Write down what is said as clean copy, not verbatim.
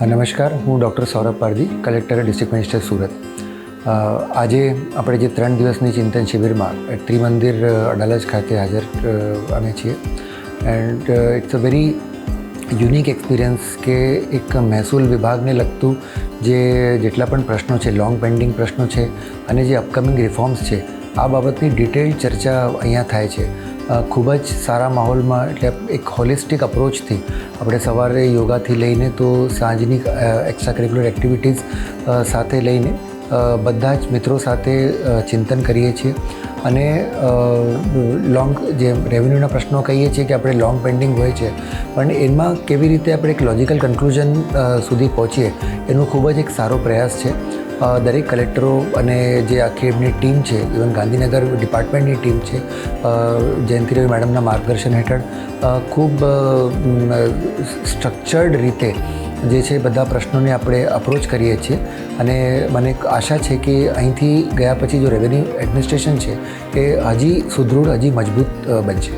નમસ્કાર, હું doctor Saurabh Pardhi, collector district magistrate Surat. આજે આપણે જે 3 દિવસની ચિંતન શિબિરમાં ત્રિમંદિર અડાલજ ખાતે હાજર અમે છીએ. And it's a very unique experience કે એક મહેસૂલ વિભાગને લગતું જેટલા પણ પ્રશ્નો છે, લોંગ પેન્ડિંગ પ્રશ્નો છે અને જે અપકમિંગ રિફોર્મ્સ છે, આ બાબતની ડિટેલ્ડ ચર્ચા અહીંયા થાય છે. ખૂબ જ સારા માહોલમાં, એટલે એક હોલિસ્ટિક અપ્રોચથી આપણે સવારે યોગાથી લઈને તો સાંજની એક્સ્ટ્રા કરિક્યુલર એક્ટિવિટીઝ સાથે લઈને બધા જ મિત્રો સાથે ચિંતન કરીએ છીએ. અને જે રેવન્યુના પ્રશ્નો કહીએ છીએ કે આપણે લોંગ પેન્ડિંગ હોય છે, પણ એમાં કેવી રીતે આપણે એક લોજિકલ કન્ક્લુઝન સુધી પહોંચીએ એનો ખૂબ જ એક સારો પ્રયાસ છે. દરેક કલેક્ટરો અને જે આખી એમની ટીમ છે, ઇવન ગાંધીનગર ડિપાર્ટમેન્ટની ટીમ છે, જયંતિ રવિ મેડમના માર્ગદર્શન હેઠળ ખૂબ સ્ટ્રક્ચર્ડ રીતે જે છે બધા પ્રશ્નોને આપણે અપ્રોચ કરીએ છીએ. અને મને આશા છે કે અહીંથી ગયા પછી જો રેવન્યુ એડમિનિસ્ટ્રેશન છે એ હજી સુદૃઢ, હજી મજબૂત બનશે.